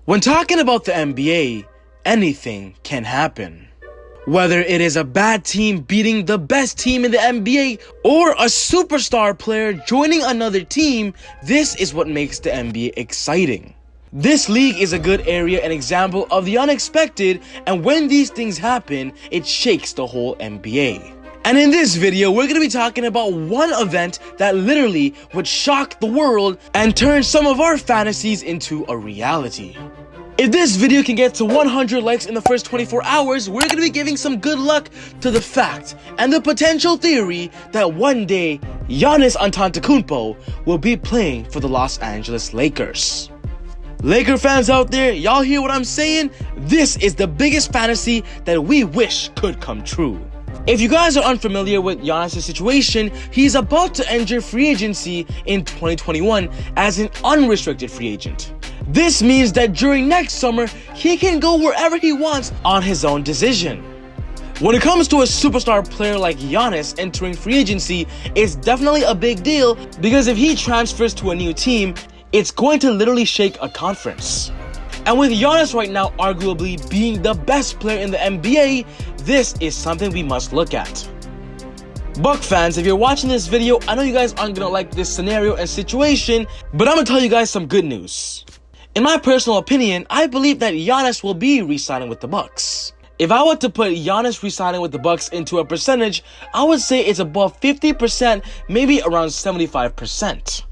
When talking about the NBA, anything can happen. Whether it is a bad team beating the best team in the NBA or a superstar player joining another team, this is what makes the NBA exciting. This league is a good area and example of the unexpected, and when these things happen, it shakes the whole NBA. And in this video, we're going to be talking about one event that literally would shock the world and turn some of our fantasies into a reality. If this video can get to 100 likes in the first 24 hours, we're going to be giving some good luck to the fact and the potential theory that one day Giannis Antentokounmpo will be playing for the Los Angeles Lakers. Laker fans out there, y'all hear what I'm saying? This is the biggest fantasy that we wish could come true. If you guys are unfamiliar with Giannis' situation, he's about to enter free agency in 2021 as an unrestricted free agent. This means that during next summer, he can go wherever he wants on his own decision. When it comes to a superstar player like Giannis entering free agency, it's definitely a big deal because if he transfers to a new team, it's going to literally shake a conference. And with Giannis right now arguably being the best player in the NBA, this is something we must look at. Buck fans, if you're watching this video, I know you guys aren't gonna like this scenario and situation, but I'm gonna tell you guys some good news. In my personal opinion, I believe that Giannis will be re-signing with the Bucks. If I were to put Giannis re-signing with the Bucks into a percentage, I would say it's above 50%, maybe around 75%.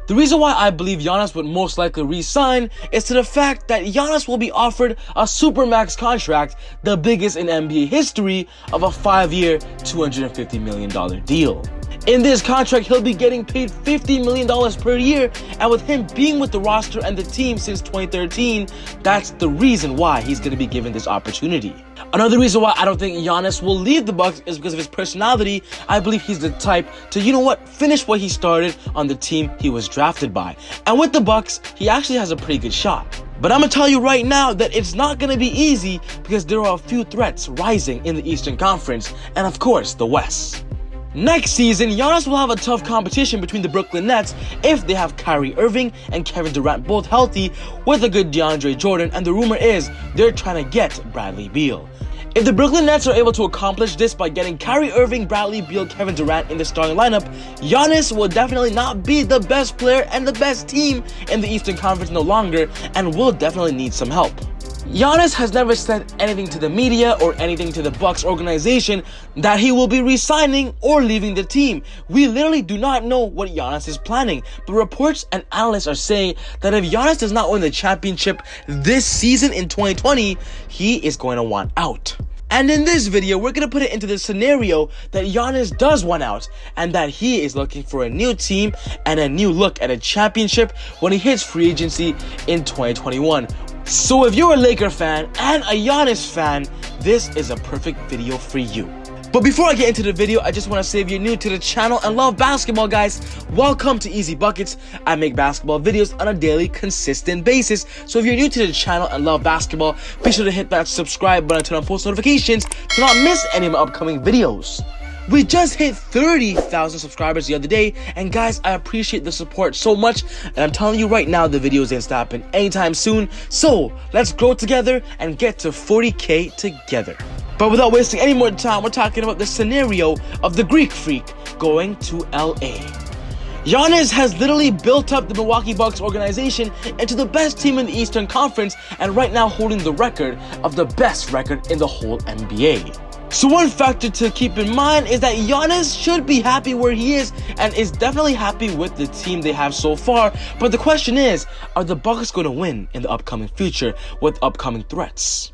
The reason why I believe Giannis would most likely re-sign is to the fact that Giannis will be offered a supermax contract, the biggest in NBA history, of a 5-year, $250 million deal. In this contract, he'll be getting paid $50 million per year, and with him being with the roster and the team since 2013, that's the reason why he's going to be given this opportunity. Another reason why I don't think Giannis will leave the Bucks is because of his personality. I believe he's the type to, finish what he started on the team he was drafted by. And with the Bucks, he actually has a pretty good shot. But I'm going to tell you right now that it's not going to be easy because there are a few threats rising in the Eastern Conference and, of course, the West. Next season, Giannis will have a tough competition between the Brooklyn Nets if they have Kyrie Irving and Kevin Durant both healthy with a good DeAndre Jordan, and the rumor is they're trying to get Bradley Beal. If the Brooklyn Nets are able to accomplish this by getting Kyrie Irving, Bradley Beal, Kevin Durant in the starting lineup, Giannis will definitely not be the best player and the best team in the Eastern Conference no longer and will definitely need some help. Giannis has never said anything to the media or anything to the Bucks organization that he will be re-signing or leaving the team. We literally do not know what Giannis is planning, but reports and analysts are saying that if Giannis does not win the championship this season in 2020, he is going to want out. And in this video, we're going to put it into the scenario that Giannis does want out and that he is looking for a new team and a new look at a championship when he hits free agency in 2021. So if you're a Laker fan and a Giannis fan, this is a perfect video for you. But before I get into the video, I just want to say if you're new to the channel and love basketball, guys, welcome to ezBUCKETz. I make basketball videos on a daily, consistent basis. So if you're new to the channel and love basketball, be sure to hit that subscribe button and turn on post notifications to not miss any of my upcoming videos. We just hit 30,000 subscribers the other day, and guys, I appreciate the support so much, and I'm telling you right now, the videos ain't stopping anytime soon, so let's grow together and get to 40K together. But without wasting any more time, we're talking about the scenario of the Greek Freak going to LA. Giannis has literally built up the Milwaukee Bucks organization into the best team in the Eastern Conference, and right now holding the record of the best record in the whole NBA. So one factor to keep in mind is that Giannis should be happy where he is and is definitely happy with the team they have so far. But the question is, are the Bucks going to win in the upcoming future with upcoming threats?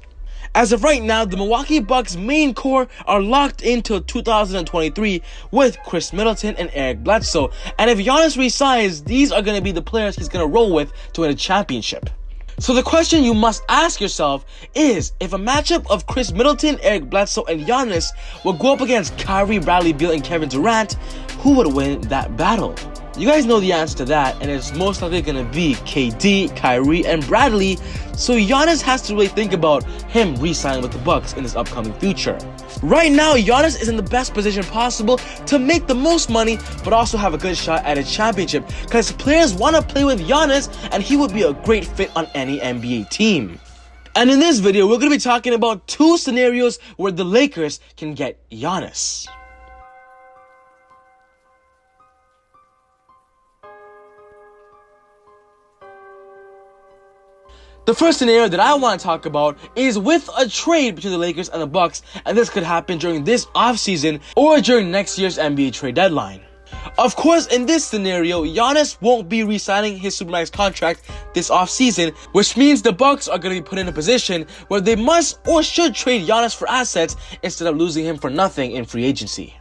As of right now, the Milwaukee Bucks main core are locked into 2023 with Chris Middleton and Eric Bledsoe. And if Giannis resigns, these are going to be the players he's going to roll with to win a championship. So the question you must ask yourself is, if a matchup of Chris Middleton, Eric Bledsoe, and Giannis will go up against Kyrie, Bradley Beal, and Kevin Durant, who would win that battle? You guys know the answer to that, and it's most likely going to be KD, Kyrie, and Bradley, so Giannis has to really think about him re-signing with the Bucks in his upcoming future. Right now, Giannis is in the best position possible to make the most money, but also have a good shot at a championship, because players want to play with Giannis, and he would be a great fit on any NBA team. And in this video, we're going to be talking about 2 scenarios where the Lakers can get Giannis. The first scenario that I want to talk about is with a trade between the Lakers and the Bucks, and this could happen during this offseason or during next year's NBA trade deadline. Of course, in this scenario, Giannis won't be re-signing his Supermax contract this offseason, which means the Bucks are going to be put in a position where they must or should trade Giannis for assets instead of losing him for nothing in free agency.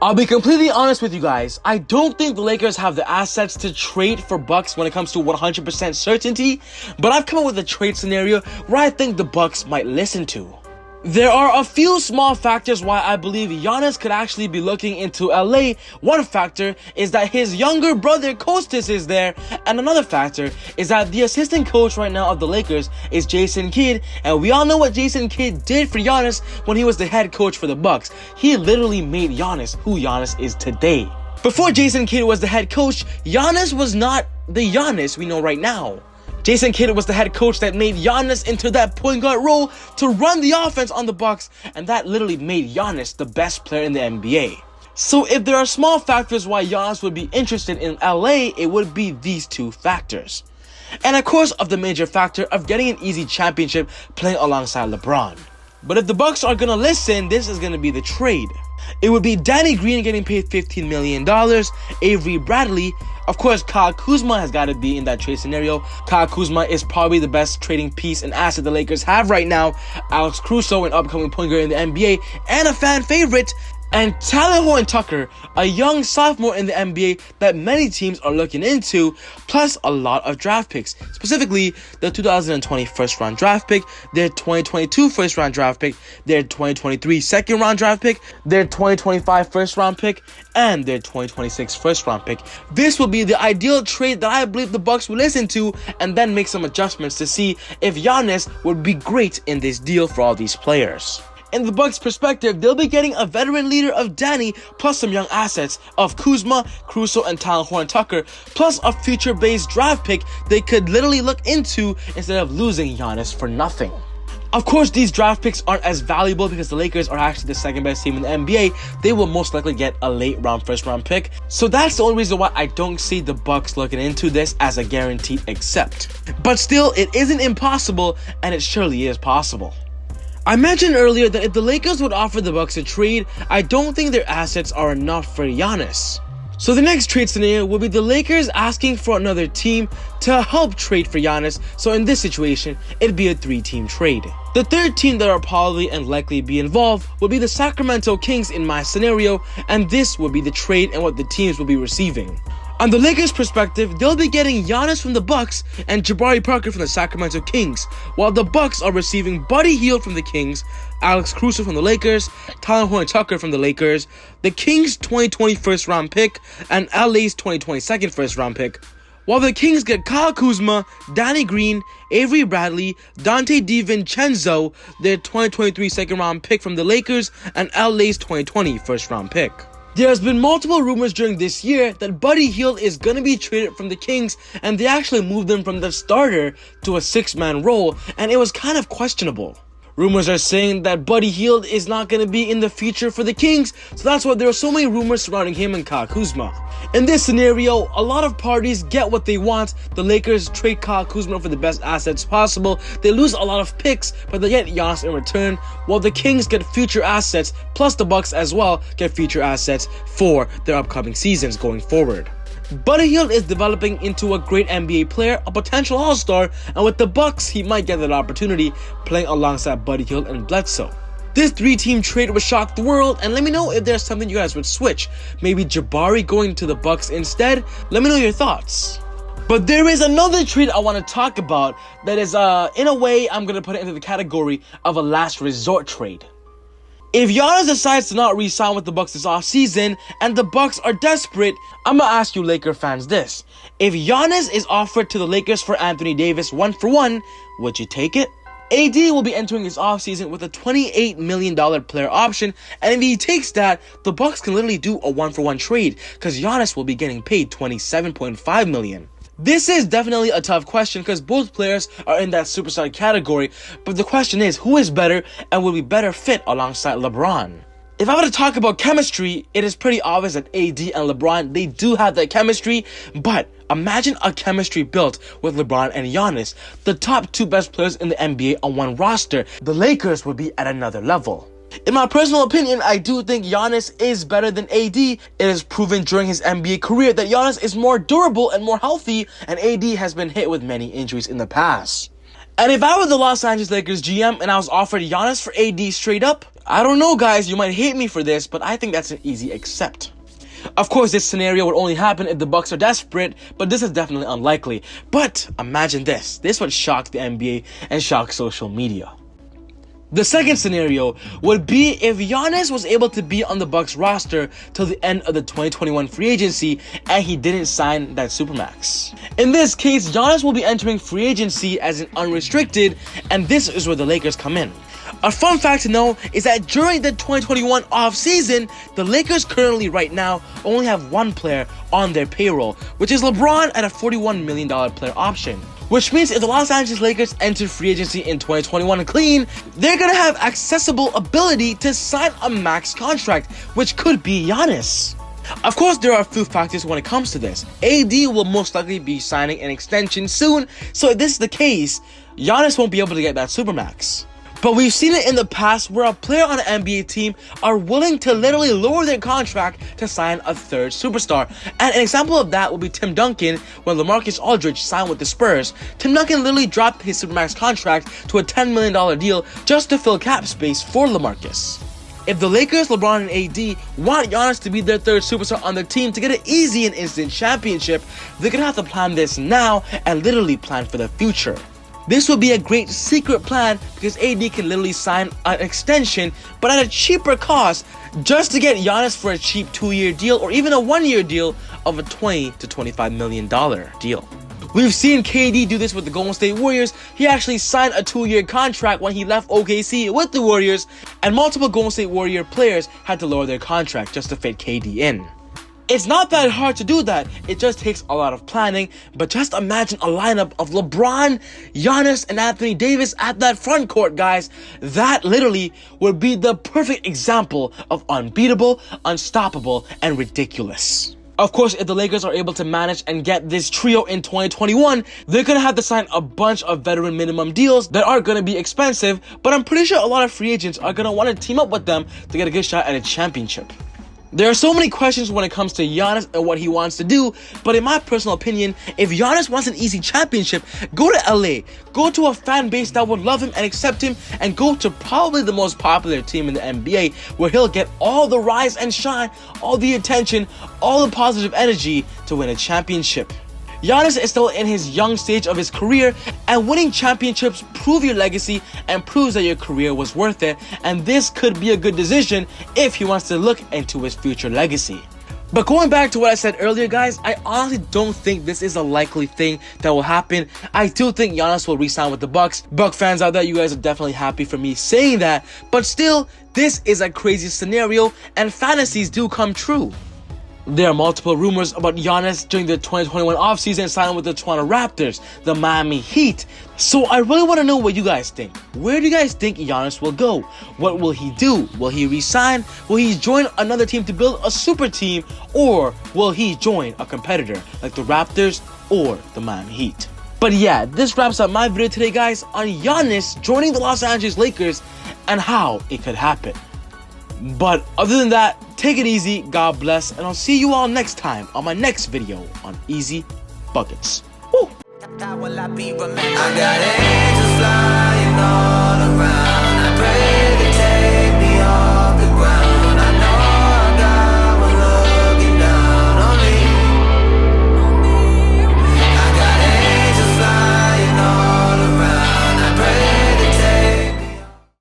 I'll be completely honest with you guys, I don't think the Lakers have the assets to trade for Bucks when it comes to 100% certainty, but I've come up with a trade scenario where I think the Bucks might listen to. There are a few small factors why I believe Giannis could actually be looking into LA. One factor is that his younger brother Kostas is there, and another factor is that the assistant coach right now of the Lakers is Jason Kidd, and we all know what Jason Kidd did for Giannis when he was the head coach for the Bucks. He literally made Giannis who Giannis is today. Before Jason Kidd was the head coach, Giannis was not the Giannis we know right now. Jason Kidd was the head coach that made Giannis into that point guard role to run the offense on the Bucks, and that literally made Giannis the best player in the NBA. So if there are small factors why Giannis would be interested in LA, it would be these 2 factors. And of course, of the major factor of getting an easy championship playing alongside LeBron. But if the Bucks are gonna listen, this is gonna be the trade. It would be Danny Green getting paid $15 million, Avery Bradley. Of course, Kyle Kuzma has got to be in that trade scenario. Kyle Kuzma is probably the best trading piece and asset the Lakers have right now. Alex Caruso, an upcoming point guard in the NBA, and a fan favorite. And Talen Horton-Tucker, a young sophomore in the NBA that many teams are looking into, plus a lot of draft picks, specifically the 2020 first round draft pick, their 2022 first round draft pick, their 2023 second round draft pick, their 2025 first round pick, and their 2026 first round pick. This will be the ideal trade that I believe the Bucks will listen to, and then make some adjustments to see if Giannis would be great in this deal for all these players. In the Bucks' perspective, they'll be getting a veteran leader of Danny, plus some young assets of Kuzma, Caruso, and Talen Horton-Tucker, plus a future-based draft pick they could literally look into instead of losing Giannis for nothing. Of course, these draft picks aren't as valuable because the Lakers are actually the second best team in the NBA. They will most likely get a late round first round pick. So that's the only reason why I don't see the Bucks looking into this as a guaranteed accept. But still, it isn't impossible, and it surely is possible. I mentioned earlier that if the Lakers would offer the Bucks a trade, I don't think their assets are enough for Giannis. So the next trade scenario will be the Lakers asking for another team to help trade for Giannis. So in this situation, it'd be a 3-team trade. The third team that are probably and likely be involved would be the Sacramento Kings in my scenario, and this will be the trade and what the teams will be receiving. On the Lakers' perspective, they'll be getting Giannis from the Bucks and Jabari Parker from the Sacramento Kings, while the Bucks are receiving Buddy Hield from the Kings, Alex Caruso from the Lakers, Talen Horton-Tucker from the Lakers, the Kings' 2020 first round pick, and LA's 2022 first round pick, while the Kings get Kyle Kuzma, Danny Green, Avery Bradley, Dante DiVincenzo, their 2023 second round pick from the Lakers, and LA's 2020 first round pick. There has been multiple rumors during this year that Buddy Hield is going to be traded from the Kings, and they actually moved him from the starter to a 6-man role, and it was kind of questionable. Rumors are saying that Buddy Hield is not going to be in the future for the Kings, so that's why there are so many rumors surrounding him and Kyle Kuzma. In this scenario, a lot of parties get what they want. The Lakers trade Kyle Kuzma for the best assets possible. They lose a lot of picks, but they get Giannis in return, while the Kings get future assets, plus the Bucks as well get future assets for their upcoming seasons going forward. Buddy Hield is developing into a great NBA player, a potential all-star, and with the Bucks, he might get that opportunity playing alongside Buddy Hield and Bledsoe. This 3-team trade would shock the world, and let me know if there's something you guys would switch. Maybe Jabari going to the Bucks instead? Let me know your thoughts. But there is another trade I want to talk about that is, in a way, I'm going to put it into the category of a last resort trade. If Giannis decides to not re-sign with the Bucks this offseason and the Bucks are desperate, I'm gonna ask you Laker fans this. If Giannis is offered to the Lakers for Anthony Davis 1-for-1, would you take it? AD will be entering his offseason with a $28 million player option, and if he takes that, the Bucks can literally do a 1-for-1 trade because Giannis will be getting paid $27.5 million. This is definitely a tough question because both players are in that superstar category, but the question is, who is better and will be better fit alongside LeBron? If I were to talk about chemistry, it is pretty obvious that AD and LeBron, they do have that chemistry, but imagine a chemistry built with LeBron and Giannis, the top two best players in the NBA on one roster. The Lakers would be at another level. In my personal opinion, I do think Giannis is better than AD. It is proven during his NBA career that Giannis is more durable and more healthy, and AD has been hit with many injuries in the past. And if I were the Los Angeles Lakers GM and I was offered Giannis for AD straight up, I don't know guys, you might hate me for this, but I think that's an easy accept. Of course, this scenario would only happen if the Bucks are desperate, but this is definitely unlikely. But imagine this. This would shock the NBA and shock social media. The second scenario would be if Giannis was able to be on the Bucks roster till the end of the 2021 free agency and he didn't sign that Supermax. In this case, Giannis will be entering free agency as an unrestricted, and this is where the Lakers come in. A fun fact to know is that during the 2021 offseason, the Lakers currently right now only have one player on their payroll, which is LeBron at a $41 million player option. Which means if the Los Angeles Lakers enter free agency in 2021 clean, they're gonna have accessible ability to sign a max contract, which could be Giannis. Of course, there are a few factors when it comes to this. AD will most likely be signing an extension soon, so if this is the case, Giannis won't be able to get that Supermax. But we've seen it in the past where a player on an NBA team are willing to literally lower their contract to sign a third superstar. And an example of that will be Tim Duncan when LaMarcus Aldridge signed with the Spurs. Tim Duncan literally dropped his Supermax contract to a $10 million deal just to fill cap space for LaMarcus. If the Lakers, LeBron, and AD want Giannis to be their third superstar on their team to get an easy and instant championship, they're gonna have to plan this now and literally plan for the future. This would be a great secret plan because AD can literally sign an extension but at a cheaper cost just to get Giannis for a cheap 2-year deal or even a 1-year deal of a $20 to $25 million deal. We've seen KD do this with the Golden State Warriors. He actually signed a 2-year contract when he left OKC with the Warriors, and multiple Golden State Warrior players had to lower their contract just to fit KD in. It's not that hard to do that, it just takes a lot of planning, but just imagine a lineup of LeBron, Giannis, and Anthony Davis at that front court, guys. That literally would be the perfect example of unbeatable, unstoppable, and ridiculous. Of course, if the Lakers are able to manage and get this trio in 2021, they're gonna have to sign a bunch of veteran minimum deals that are gonna be expensive, but I'm pretty sure a lot of free agents are gonna want to team up with them to get a good shot at a championship. There are so many questions when it comes to Giannis and what he wants to do, but in my personal opinion, if Giannis wants an easy championship, go to LA, go to a fan base that would love him and accept him, and go to probably the most popular team in the NBA where he'll get all the rise and shine, all the attention, all the positive energy to win a championship. Giannis is still in his young stage of his career, and winning championships prove your legacy and proves that your career was worth it, and this could be a good decision if he wants to look into his future legacy. But going back to what I said earlier, guys, I honestly don't think this is a likely thing that will happen. I do think Giannis will re-sign with the Bucks. Buck fans out there, you guys are definitely happy for me saying that, but still, this is a crazy scenario, and fantasies do come true. There are multiple rumors about Giannis during the 2021 offseason signing with the Toronto Raptors, the Miami Heat. So I really want to know what you guys think. Where do you guys think Giannis will go? What will he do? Will he resign? Will he join another team to build a super team? Or will he join a competitor like the Raptors or the Miami Heat? But yeah, this wraps up my video today, guys, on Giannis joining the Los Angeles Lakers and how it could happen. But other than that, take it easy, God bless, and I'll see you all next time on my next video on ezBUCKETz. Woo! How will I be remembered? I got angels flying.